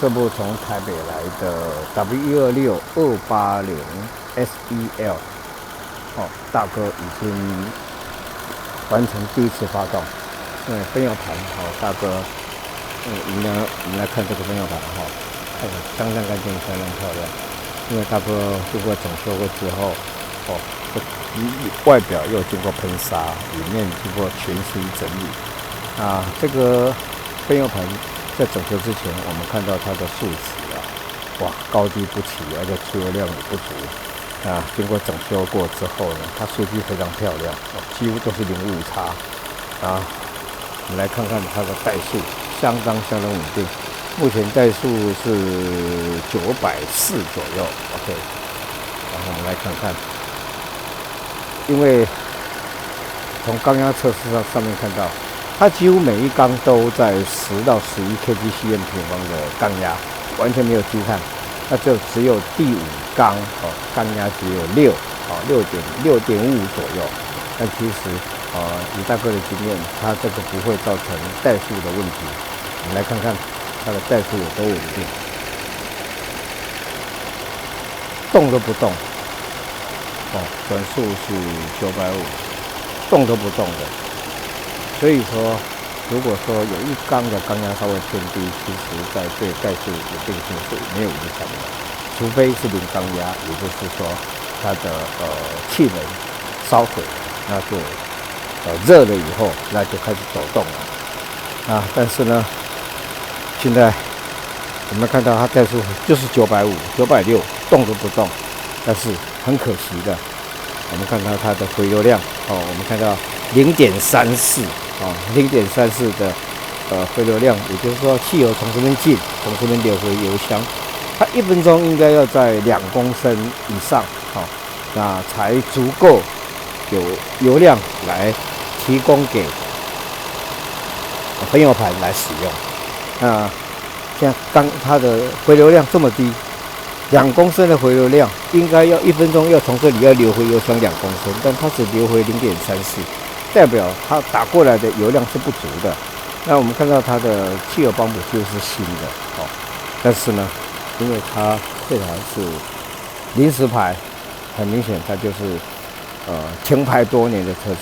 这部从台北来的 W126 280 SEL， 大哥已经完成第一次发动。分油盘，大哥，我们来看这个分油盘，看起来相当干净，相当漂亮。因为大哥经过整修过之后，外表又经过喷砂，里面经过全新整理。这个分油盘在整修之前，我们看到它的数值高低不齐，而且出油量也不足。经过整修过之后呢，它数据非常漂亮，几乎都是零误差。我们来看看它的怠速，相当稳定。目前怠速是940左右 ，OK。然后我们来看看，因为从缸压测试上面看到，它几乎每一缸都在10到11 kgcm 平方的缸压，完全没有积碳。那只有第5缸缸压只有6.5左右。但其实以大哥的经验，它这个不会造成怠速的问题。我们来看看它的怠速有多稳定，动都不动。转速是950，动都不动的。所以说，如果说有一缸的缸压稍微偏低，其实在对怠速稳定性是没有影响的，除非是零缸压，也就是说它的气门烧毁，那就热了以后，那就开始走动了。但是呢，现在我们看到它怠速就是950、960，动都不动。但是很可惜的，我们看到它的回流量我们看到0.34的回流量，也就是说汽油从这边进，从这边流回油箱，它1分钟应该要在2公升以上那才足够有油量来提供给分油盘来使用。像它的回流量这么低，2公升的回流量，应该要1分钟要从这里要流回油箱2公升，但它只流回0.34，代表它打过来的油量是不足的。那我们看到它的汽油泵浦就是新的但是呢，因为它这台是临时牌，很明显它就是停牌多年的车子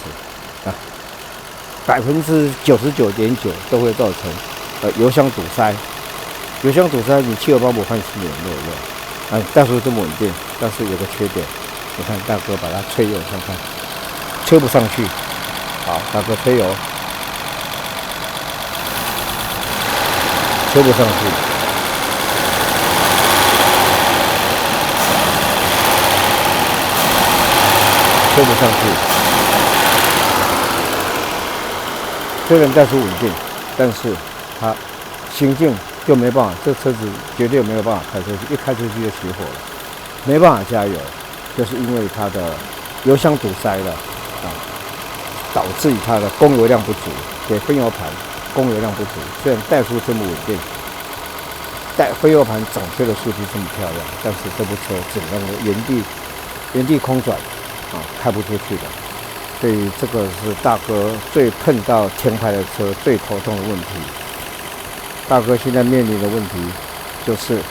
99.9%都会造成油箱堵塞。油箱堵塞，你汽油泵浦换新也没有用。怠速这么稳定，但是有个缺点，你看大哥把它吹油看看，吹不上去。好，大哥吹油，吹不上去。吹不上去。虽然怠速稳定，但是它行进就没办法，这车子绝对没有办法开出去，一开出去就起火了，没办法加油，就是因为它的油箱堵塞了导致它的供油量不足，给分油盘供油量不足。虽然怠速这么稳定，分油盘整车的数据这么漂亮，但是这部车只能原地空转开不出去的。所以这个是大哥最碰到停牌的车最头痛的问题。大哥现在面临的问题就是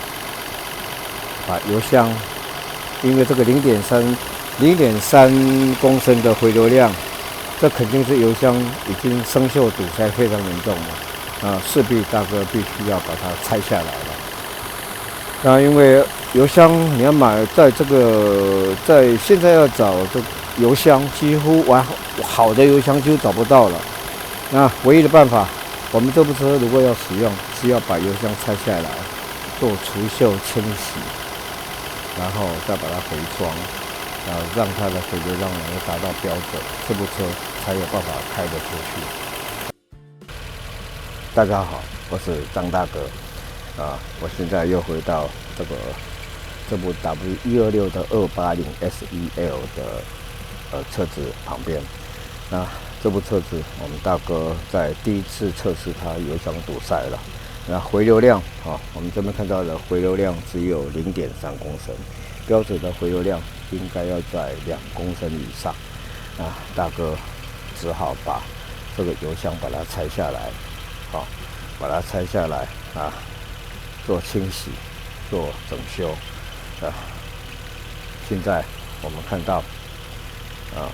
把油箱，因为这个0.3公升的回流量，这肯定是油箱已经生锈堵塞非常严重了势必大哥必须要把它拆下来了。那因为油箱你要买，在现在要找这油箱，几乎好的油箱几乎找不到了。那唯一的办法，我们这部车如果要使用，是要把油箱拆下来，做除锈清洗，然后再把它回装，让它的回流量能够达到标准，这部车才有办法开得出去。大家好，我是张大哥我现在又回到这部 W126 的280 SEL 的车子旁边。那这部车子我们大哥在第一次测试它油箱堵塞了，那回流量我们这边看到的回流量只有0.3公升，标准的回流量应该要在2公升以上。大哥只好把这个油箱把它拆下来，把它拆下来做清洗、做整修。现在我们看到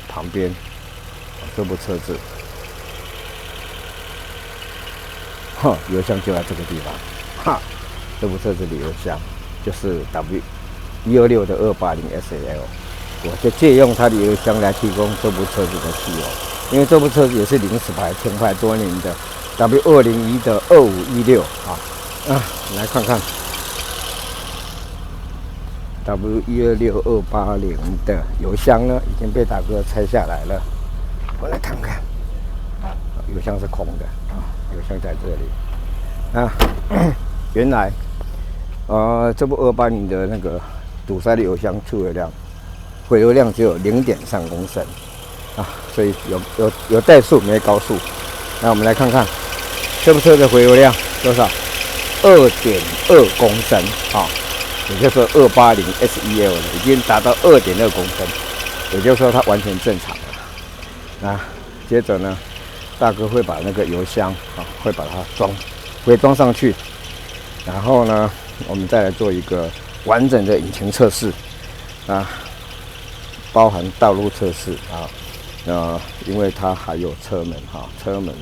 旁边这部车子，油箱就在这个地方。这部车子的油箱就是 W126的280 SL， 我就借用它的油箱来提供这部车子的汽油，因为这部车子也是临时牌、停牌多年的 W201的2516来看看 W126 280的油箱呢，已经被大哥拆下来了。我来看看，油箱是空的油箱在这里原来这部280的那个堵塞的油箱出油量，回流量只有 0.3 公升所以有怠速没高速。那我们来看看这部车的回流量多少？2.2 公升也就是说280 SEL 已经达到 2.2 公升，也就是说它完全正常了。接着呢，大哥会把那个油箱会把它回装上去，然后呢，我们再来做一个完整的引擎测试包含道路测试因为它还有车门车门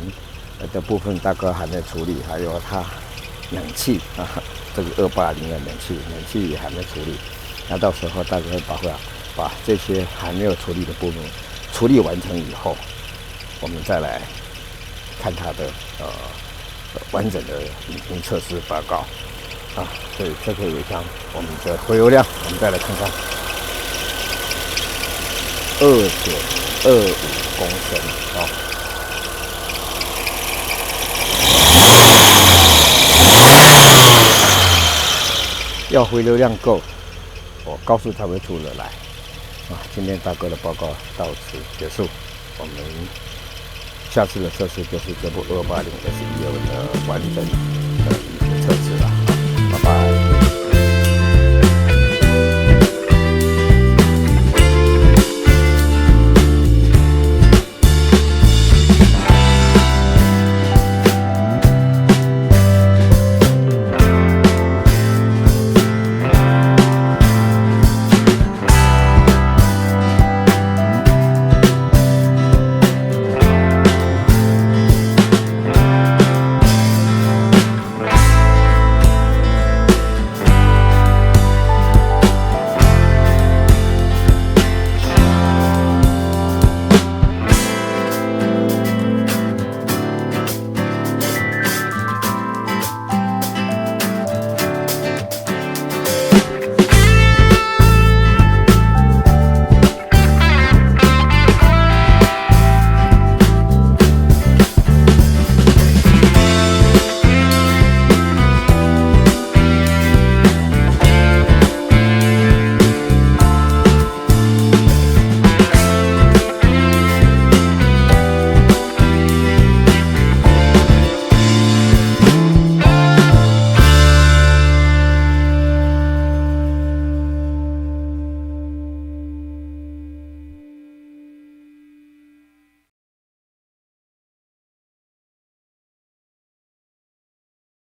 的部分大哥还没处理，还有它冷气这个280的冷气也还没处理。那到时候大哥会把这些还没有处理的部分处理完成以后，我们再来看它的完整的引擎测试报告所以这个油箱我们的回油量，我们再来看看2.25 公升要回流量够，我高速才会出得来今天大哥的报告到此结束，我们下次的测试就是这部280 SEL 的完整的引擎测试了拜拜。